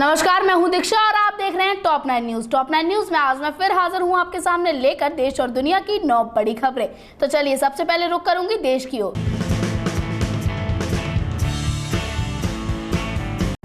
नमस्कार, मैं हूं दीक्षा और आप देख रहे हैं टॉप 9 न्यूज। टॉप 9 न्यूज में आज मैं फिर हाजिर हूं आपके सामने लेकर देश और दुनिया की 9 बड़ी खबरें। तो चलिए सबसे पहले रुख करूंगी देश की ओर।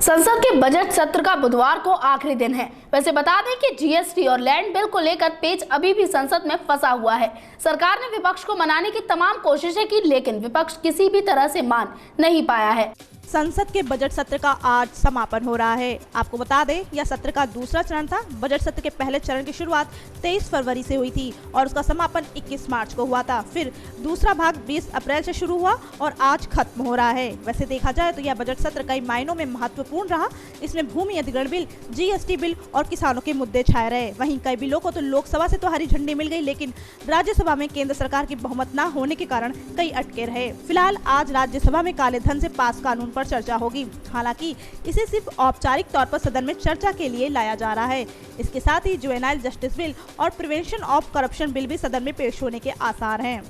संसद के बजट सत्र का बुधवार को आखिरी दिन है। वैसे बता दें कि जीएसटी और लैंड बिल को लेकर पेच अभी भी संसद में फंसा हुआ है। सरकार ने विपक्ष को मनाने की तमाम कोशिशें की, लेकिन विपक्ष किसी भी तरह से मान नहीं पाया है। संसद के बजट सत्र का आज समापन हो रहा है। आपको बता दें, यह सत्र का दूसरा चरण था। बजट सत्र के पहले चरण की शुरुआत 23 फरवरी से हुई थी और उसका समापन 21 मार्च को हुआ था। फिर दूसरा भाग 20 अप्रैल से शुरू हुआ और आज खत्म हो रहा है। वैसे देखा जाए तो यह बजट सत्र कई मायनों में महत्वपूर्ण रहा। इसमें भूमि अधिग्रहण बिल, जीएसटी बिल और किसानों के मुद्दे छाए रहे। वहीं कई बिलों को तो लोकसभा से तो हरी झंडी मिल गई, लेकिन राज्यसभा में केंद्र सरकार की बहुमत न होने के कारण कई अटके रहे। फिलहाल आज राज्यसभा में काले धन से पास कानून पर चर्चा होगी। हालांकि इसे सिर्फ औपचारिक तौर पर सदन में चर्चा के लिए लाया जा रहा है। इसके साथ ही जुवेनाइल जस्टिस बिल और प्रिवेंशन ऑफ करप्शन बिल भी सदन में पेश होने के आसार हैं।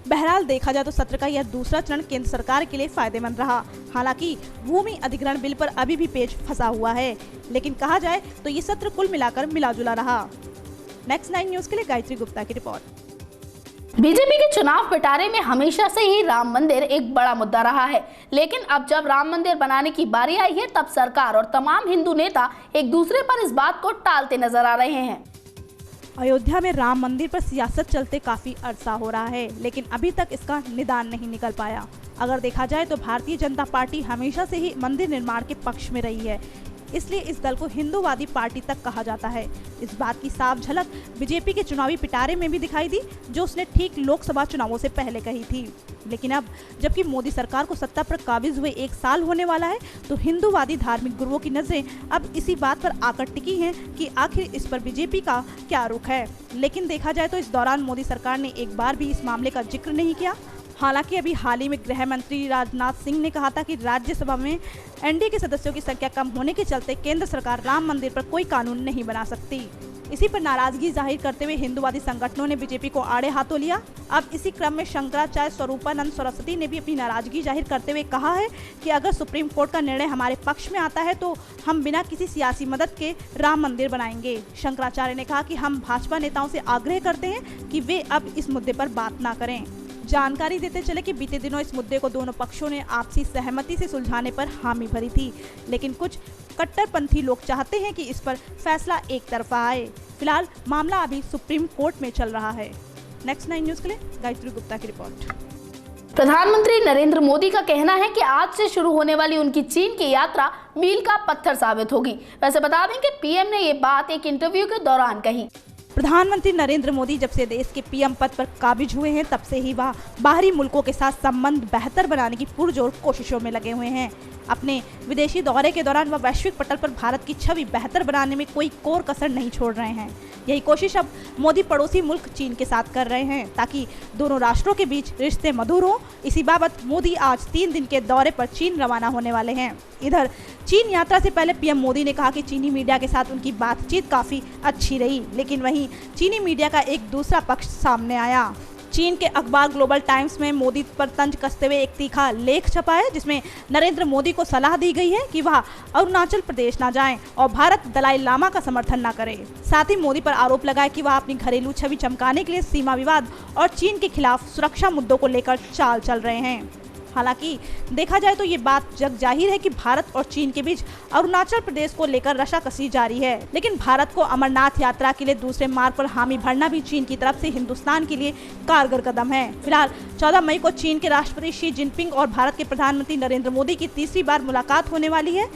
बहरहाल देखा जाए तो सत्र का यह दूसरा चरण केंद्र सरकार के लिए फायदेमंद रहा। हालांकि भूमि अधिग्रहण बिल पर अभी भी पेच फंसा हुआ है, लेकिन कहा जाए तो ये सत्र कुल मिलाकर मिला-जुला रहा। नेक्स्ट 9 न्यूज के लिए गायत्री गुप्ता की रिपोर्ट। बीजेपी के चुनाव पिटारे में हमेशा से ही राम मंदिर एक बड़ा मुद्दा रहा है, लेकिन अब जब राम मंदिर बनाने की बारी आई है, तब सरकार और तमाम हिंदू नेता एक दूसरे पर इस बात को टालते नजर आ रहे हैं। अयोध्या में राम मंदिर पर सियासत चलते काफी अरसा हो रहा है, लेकिन अभी तक इसका निदान नहीं निकल पाया। अगर देखा जाए तो भारतीय जनता पार्टी हमेशा से ही मंदिर निर्माण के पक्ष में रही है, इसलिए इस दल को हिंदूवादी पार्टी तक कहा जाता है। इस बात की साफ झलक बीजेपी के चुनावी पिटारे में भी दिखाई दी, जो उसने ठीक लोकसभा चुनावों से पहले कही थी। लेकिन अब जबकि मोदी सरकार को सत्ता पर काबिज हुए 1 साल होने वाला है, तो हिंदूवादी धार्मिक गुरुओं की नजरें अब इसी बात पर आकर टिकी हैं कि आखिर इस पर बीजेपी का क्या रुख है। लेकिन देखा जाए तो इस दौरान मोदी सरकार ने एक बार भी इस मामले का जिक्र नहीं किया। हालांकि अभी हाल ही में गृह मंत्री राजनाथ सिंह ने कहा था कि राज्यसभा में एनडीए के सदस्यों की संख्या कम होने के चलते केंद्र सरकार राम मंदिर पर कोई कानून नहीं बना सकती। इसी पर नाराजगी जाहिर करते हुए हिंदूवादी संगठनों ने बीजेपी को आड़े हाथों लिया। अब इसी क्रम में शंकराचार्य स्वरूपानंद सरस्वती ने भी अपनी नाराजगी जाहिर करते हुए कहा है कि अगर सुप्रीम कोर्ट का निर्णय हमारे पक्ष में आता है तो हम बिना किसी सियासी मदद के राम मंदिर बनाएंगे। शंकराचार्य ने कहा कि हम भाजपा नेताओं से आग्रह करते हैं कि वे अब इस मुद्दे पर बात न करें। जानकारी देते चले कि बीते दिनों इस मुद्दे को दोनों पक्षों ने आपसी सहमति से सुलझाने पर हामी भरी थी, लेकिन कुछ कट्टरपंथी लोग चाहते हैं कि इस पर फैसला एक तरफा आए। फिलहाल मामला अभी सुप्रीम कोर्ट में चल रहा है। नेक्स्ट 9 न्यूज के लिए गायत्री गुप्ता की रिपोर्ट। प्रधानमंत्री नरेंद्र मोदी का कहना है कि आज से शुरू होने वाली उनकी चीन की यात्रा मील का पत्थर साबित होगी। वैसे बता दें कि पीएम ने ये बात एक इंटरव्यू के दौरान कही। प्रधानमंत्री नरेंद्र मोदी जब से देश के पीएम पद पर काबिज हुए हैं, तब से ही वह बाहरी मुल्कों के साथ संबंध बेहतर बनाने की पुरजोर कोशिशों में लगे हुए हैं। अपने विदेशी दौरे के दौरान वह वैश्विक पटल पर भारत की छवि बेहतर बनाने में कोई कोर कसर नहीं छोड़ रहे हैं। यही कोशिश अब मोदी पड़ोसी मुल्क चीन के साथ कर रहे हैं, ताकि दोनों राष्ट्रों के बीच रिश्ते मधुर हों। इसी बाबत मोदी आज 3 दिन के दौरे पर चीन रवाना होने वाले हैं। इधर चीन यात्रा से पहले पीएम मोदी ने कहा कि चीनी मीडिया के साथ उनकी बातचीत काफी अच्छी रही, लेकिन वहीं चीनी मीडिया का एक दूसरा पक्ष सामने आया। चीन के अखबार ग्लोबल टाइम्स में मोदी पर तंज कसते हुए एक तीखा लेख छपा है, जिसमें नरेंद्र मोदी को सलाह दी गई है कि वह अरुणाचल प्रदेश न जाएं और भारत दलाई लामा का समर्थन न करे। साथ ही मोदी पर आरोप लगाया कि वह अपनी घरेलू छवि चमकाने के लिए सीमा विवाद और चीन के खिलाफ सुरक्षा मुद्दों को लेकर चाल चल रहे हैं। हालांकि देखा जाए तो ये बात जग जाहिर है कि भारत और चीन के बीच अरुणाचल प्रदेश को लेकर रशाकसी जारी है, लेकिन भारत को अमरनाथ यात्रा के लिए दूसरे मार्ग पर हामी भरना भी चीन की तरफ से हिंदुस्तान के लिए कारगर कदम है। फिलहाल 14 मई को चीन के राष्ट्रपति शी जिनपिंग और भारत के प्रधानमंत्री नरेंद्र मोदी की तीसरी बार मुलाकात होने वाली है।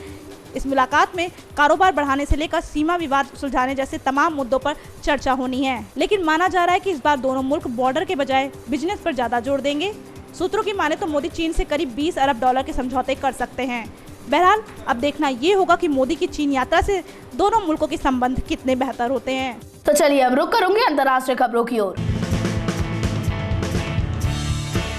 इस मुलाकात में कारोबार बढ़ाने से लेकर सीमा विवाद सुलझाने जैसे तमाम मुद्दों पर चर्चा होनी है, लेकिन माना जा रहा है कि इस बार दोनों मुल्क बॉर्डर के बजाय बिजनेस पर ज्यादा जोर देंगे। सूत्रों की माने तो मोदी चीन से करीब 20 अरब डॉलर के समझौते कर सकते हैं। बहरहाल अब देखना ये होगा कि मोदी की चीन यात्रा से दोनों मुल्कों के संबंध कितने बेहतर होते हैं। तो चलिए अब रुक करूंगी अंतर्राष्ट्रीय खबरों की ओर।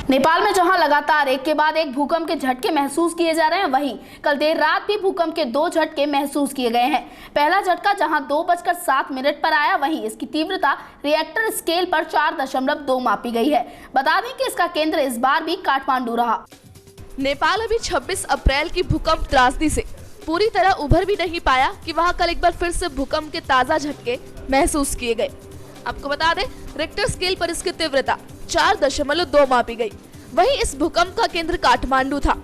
नेपाल में जहां लगातार एक के बाद एक भूकंप के झटके महसूस किए जा रहे हैं, वहीं कल देर रात भी भूकंप के 2 झटके महसूस किए गए हैं। पहला झटका जहां 2:07 पर आया, वहीं इसकी तीव्रता रिएक्टर स्केल पर 4.2 मापी गई है। बता दें कि इसका केंद्र इस बार भी काठमांडू रहा। नेपाल अभी 26 अप्रैल की भूकंप त्रासदी से पूरी तरह उभर भी नहीं पाया कि वहां कल एक बार फिर से भूकंप के ताजा झटके महसूस किए गए। आपको बता दें, रिक्टर स्केल पर इसकी तीव्रता 4.2 मापी गई। वहीं इस भूकंप का केंद्र काठमांडू था।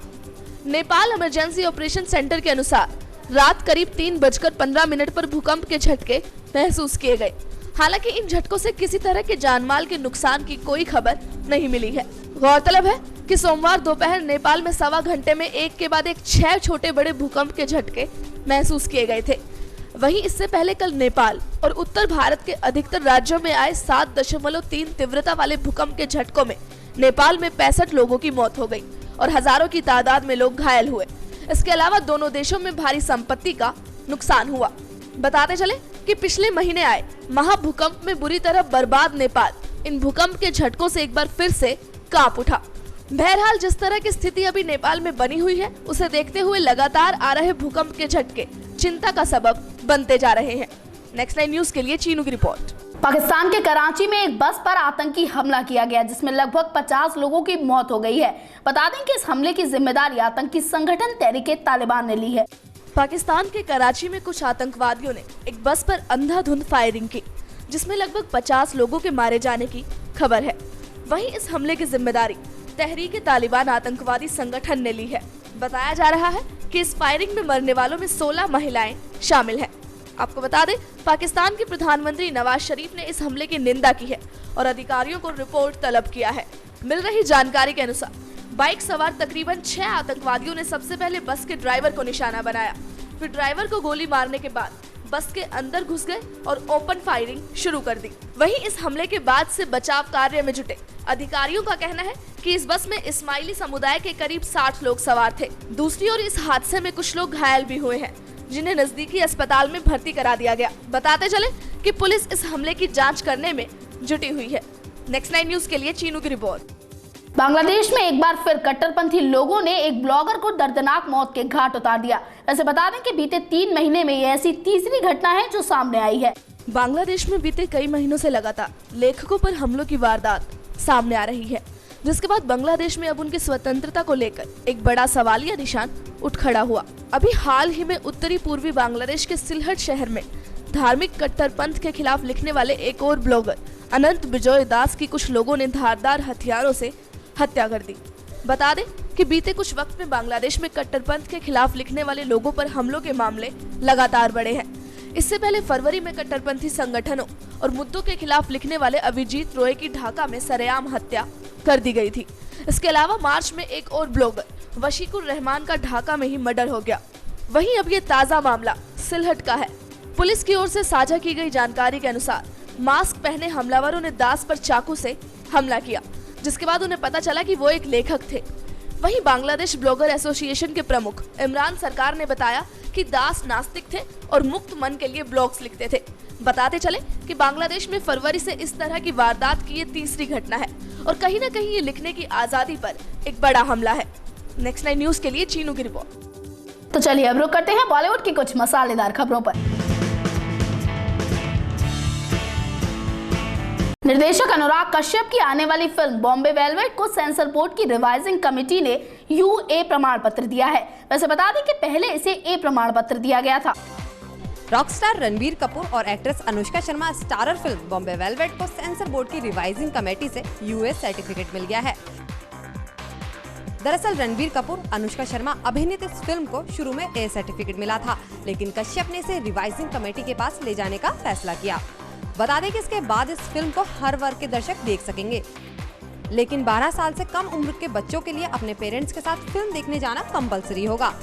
नेपाल इमरजेंसी ऑपरेशन सेंटर के अनुसार रात करीब 3:15 पर भूकंप के झटके महसूस किए गए। हालांकि इन झटकों से किसी तरह के जानमाल के नुकसान की कोई खबर नहीं मिली है। गौरतलब है कि सोमवार दोपहर नेपाल में 1.25 घंटे में एक के बाद एक 6 छोटे बड़े भूकंप के झटके महसूस किए गए थे। वहीं इससे पहले कल नेपाल और उत्तर भारत के अधिकतर राज्यों में आए 7.3 तीव्रता वाले भूकंप के झटकों में नेपाल में 65 लोगों की मौत हो गई और हजारों की तादाद में लोग घायल हुए। इसके अलावा दोनों देशों में भारी संपत्ति का नुकसान हुआ। बताते चले कि पिछले महीने आए महाभूकंप में बुरी तरह बर्बाद नेपाल इन भूकंप के झटकों से एक बार फिर से कांप उठा। बहरहाल जिस तरह की स्थिति अभी नेपाल में बनी हुई है, उसे देखते हुए लगातार आ रहे भूकंप के झटके चिंता का सबब बनते जा रहे हैं। नेक्स्ट 9 न्यूज के लिए चीनू की रिपोर्ट। पाकिस्तान के कराची में एक बस पर आतंकी हमला किया गया, जिसमें लगभग 50 लोगों की मौत हो गई है। बता दें कि इस हमले की जिम्मेदारी आतंकी संगठन तहरीक-ए-तालिबान ने ली है। पाकिस्तान के कराची में कुछ आतंकवादियों ने एक बस पर अंधाधुंध फायरिंग की, जिसमें लगभग 50 लोगों के मारे जाने की खबर है। वहीं इस हमले की जिम्मेदारी तहरीक-ए-तालिबान आतंकवादी संगठन ने ली है। बताया जा रहा है कि इस फायरिंग में मरने वालों में 16 महिलाएं शामिल हैं। आपको बता दें, पाकिस्तान के प्रधानमंत्री नवाज शरीफ ने इस हमले की निंदा की है और अधिकारियों को रिपोर्ट तलब किया है। मिल रही जानकारी के अनुसार बाइक सवार तकरीबन 6 आतंकवादियों ने सबसे पहले बस के ड्राइवर को निशाना बनाया, फिर ड्राइवर को गोली मारने के बाद बस के अंदर घुस गए और ओपन फायरिंग शुरू कर दी। वहीं इस हमले के बाद से बचाव कार्य में जुटे अधिकारियों का कहना है कि इस बस में इस्माइली समुदाय के करीब 60 लोग सवार थे। दूसरी ओर इस हादसे में कुछ लोग घायल भी हुए हैं, जिन्हें नजदीकी अस्पताल में भर्ती करा दिया गया। बताते चले कि पुलिस इस हमले की जांच करने में जुटी हुई है। नेक्स्ट 9 न्यूज के लिए चीनू की रिपोर्ट। बांग्लादेश में एक बार फिर कट्टरपंथी लोगों ने एक ब्लॉगर को दर्दनाक मौत के घाट उतार दिया। वैसे बता दें कि बीते 3 महीने में ये ऐसी तीसरी घटना है जो सामने आई है। बांग्लादेश में बीते कई महीनों से लगातार लेखकों पर हमलों की वारदात सामने आ रही है, जिसके बाद बांग्लादेश में अब उनकी स्वतंत्रता को लेकर एक बड़ा सवालिया निशान उठ खड़ा हुआ। अभी हाल ही में उत्तरी पूर्वी बांग्लादेश के सिलहट शहर में धार्मिक कट्टरपंथ के खिलाफ लिखने वाले एक और ब्लॉगर अनंत बिजोय दास की कुछ लोगों ने धारदार हथियारों से हत्या कर दी। बता दें कि बीते कुछ वक्त में बांग्लादेश में कट्टरपंथ के खिलाफ लिखने वाले लोगों पर हमलों के मामले लगातार बढ़े हैं। इससे पहले फरवरी में कट्टरपंथी संगठनों और मुद्दों के खिलाफ लिखने वाले अभिजीत रॉय की ढाका में सरेआम हत्या कर दी गई थी। इसके अलावा मार्च में एक और ब्लॉगर वशीकुर रहमान का ढाका में ही मर्डर हो गया। वहीं अब ये ताजा मामला सिलहट का है। पुलिस की ओर से साझा की गई जानकारी के अनुसार मास्क पहने हमलावरों ने दास पर चाकू से हमला किया, जिसके बाद उन्हें पता चला कि वो एक लेखक थे। वहीं बांग्लादेश ब्लॉगर एसोसिएशन के प्रमुख इमरान सरकार ने बताया कि दास नास्तिक थे और मुक्त मन के लिए ब्लॉग्स लिखते थे। बताते चले कि बांग्लादेश में फरवरी से इस तरह की वारदात की ये तीसरी घटना है और कहीं न कहीं ये लिखने की आजादी पर एक बड़ा हमला है। नेक्स्ट 9 न्यूज के लिए चीनू की रिपोर्ट। तो चलिए अब रुक करते हैं बॉलीवुड की कुछ मसालेदार खबरों पर। निर्देशक अनुराग कश्यप की आने वाली फिल्म बॉम्बे वेलवेट को सेंसर बोर्ड की रिवाइजिंग कमेटी ने यूए प्रमाण पत्र दिया है। वैसे बता दें कि पहले इसे ए प्रमाण पत्र दिया गया था। रॉकस्टार रणबीर कपूर और actress Anushka Sharma starrer film Bombay velvet को सेंसर बोर्ड की रिवाइजिंग कमेटी से यूए सर्टिफिकेट मिल गया है। दरअसल रणबीर कपूर, अनुष्का शर्मा अभिनीत इस फिल्म को शुरू में ए सर्टिफिकेट मिला था, लेकिन कश्यप ने इसे रिवाइजिंग कमेटी के पास ले जाने का फैसला किया। बता दें कि इसके बाद इस फिल्म को हर वर्ग के दर्शक देख सकेंगे, लेकिन 12 साल से कम उम्र के बच्चों के लिए अपने पेरेंट्स के साथ फिल्म देखने जाना कंपलसरी होगा।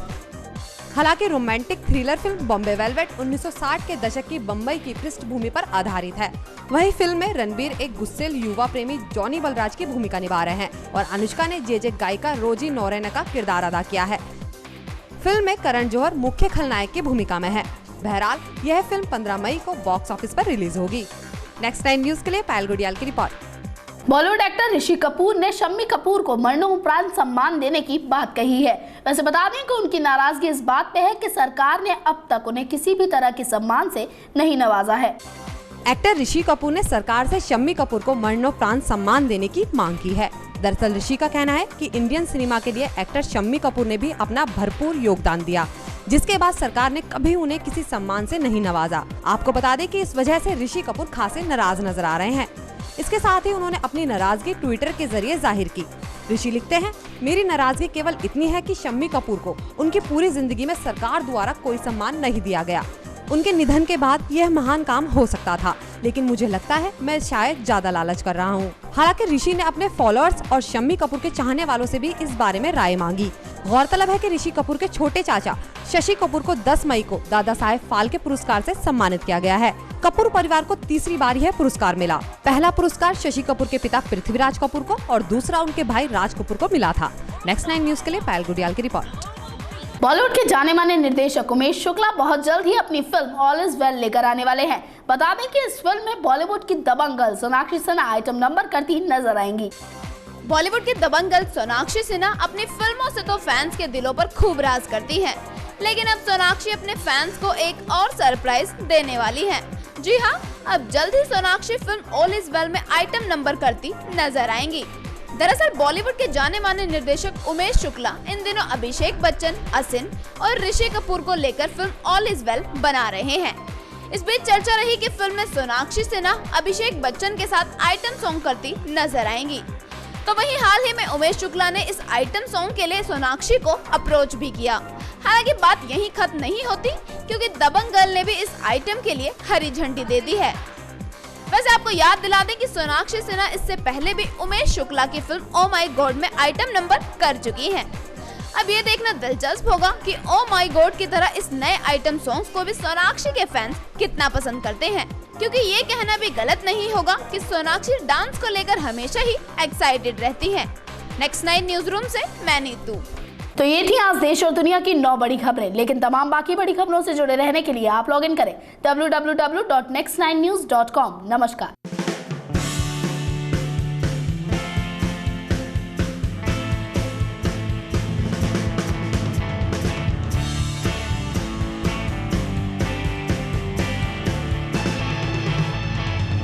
हालांकि romantic thriller film Bombay velvet 1960 के दशक की बम्बई की पृष्ठभूमि पर आधारित है। वहीं फिल्म में रणबीर एक गुस्सेल युवा प्रेमी जॉनी बलराज की भूमिका निभा रहे हैं और अनुष्का ने जे गायिका रोजी नोरेना का किरदार अदा किया है। फिल्म में करण जौहर मुख्य खलनायक की भूमिका में है। बहरहाल यह फिल्म 15 मई को बॉक्स ऑफिस पर रिलीज होगी। नेक्स्ट 9 न्यूज के लिए पायल गुडियाल की रिपोर्ट। बॉलीवुड एक्टर ऋषि कपूर ने शम्मी कपूर को मरणोपरांत सम्मान देने की बात कही है। वैसे बता दें कि उनकी नाराजगी इस बात पे है कि सरकार ने अब तक उन्हें किसी भी तरह के सम्मान से नहीं नवाजा है। एक्टर ऋषि कपूर ने सरकार से शम्मी कपूर को मरणोपरांत सम्मान देने की मांग की है। दरअसल ऋषि का कहना है कि इंडियन सिनेमा के लिए एक्टर शम्मी कपूर ने भी अपना भरपूर योगदान दिया, जिसके बाद सरकार ने कभी उन्हें किसी सम्मान से नहीं नवाजा। आपको बता दें कि इस वजह से ऋषि कपूर खासे नाराज नजर आ रहे हैं। इसके साथ ही उन्होंने अपनी नाराजगी ट्विटर के जरिए जाहिर की। ऋषि लिखते हैं, मेरी नाराजगी केवल इतनी है कि शम्मी कपूर को उनकी पूरी जिंदगी में सरकार द्वारा कोई सम्मान नहीं दिया गया। उनके निधन के बाद यह महान काम हो सकता था, लेकिन मुझे लगता है मैं शायद ज्यादा लालच कर रहा हूँ। हालांकि ऋषि ने अपने फॉलोअर्स और शम्मी कपूर के चाहने वालों से भी इस बारे में राय मांगी। गौरतलब है कि ऋषि कपूर के छोटे चाचा शशि कपूर को 10 मई को दादा साहेब फाल्के पुरस्कार से सम्मानित किया गया है। कपूर परिवार को तीसरी बार यह पुरस्कार मिला। पहला पुरस्कार शशि कपूर के पिता पृथ्वीराज कपूर को और दूसरा उनके भाई राज कपूर को मिला था। नेक्स्ट 9 न्यूज के लिए पायल गुडियाल की रिपोर्ट। बॉलीवुड के जाने माने निर्देशक उमेश शुक्ला बहुत जल्द ही अपनी फिल्म ऑल इज वेल लेकर आने वाले हैं। बता दें कि इस फिल्म में बॉलीवुड की दबंग girl Sonakshi Sinha item number करती नजर आएंगी। बॉलीवुड की दबंग गर्ल सोनाक्षी सिन्हा अपनी फिल्मों से तो फैंस के दिलों पर खूब राज करती हैं, लेकिन अब सोनाक्षी अपने फैंस को एक और सरप्राइज देने वाली हैं। जी हाँ, अब जल्द ही Sonakshi film all is well में आइटम नंबर करती नजर आएंगी। दरअसल बॉलीवुड के जाने माने निर्देशक उमेश शुक्ला इन दिनों अभिषेक बच्चन, असिन और ऋषि कपूर को लेकर फिल्म ऑल इज वेल बना रहे हैं। इस बीच चर्चा रही कि फिल्म में सोनाक्षी सिन्हा अभिषेक बच्चन के साथ आइटम सॉन्ग करती नजर आएंगी। तो वहीं हाल ही में उमेश शुक्ला ने इस आइटम सॉन्ग के लिए सोनाक्षी को अप्रोच भी किया। हालांकि बात यहीं खत्म नहीं होती, क्योंकि दबंग गर्ल ने भी इस आइटम के लिए हरी झंडी दे दी है। वैसे आपको याद दिला दें कि सोनाक्षी सिन्हा इससे पहले भी उमेश शुक्ला की फिल्म ओ माई गॉड में आइटम नंबर कर चुकी हैं। अब ये देखना दिलचस्प होगा कि ओ माई गॉड की तरह इस नए आइटम सॉन्ग्स को भी सोनाक्षी के फैंस कितना पसंद करते हैं, क्योंकि ये कहना भी गलत नहीं होगा कि सोनाक्षी डांस को लेकर हमेशा ही एक्साइटेड रहती हैं। नेक्स्ट 9 न्यूज रूम से मैं नीतू। तो ये थी आज देश और दुनिया की 9 बड़ी खबरें, लेकिन तमाम बाकी बड़ी खबरों से जुड़े रहने के लिए आप लॉग इन करें www.next9news.com। नमस्कार।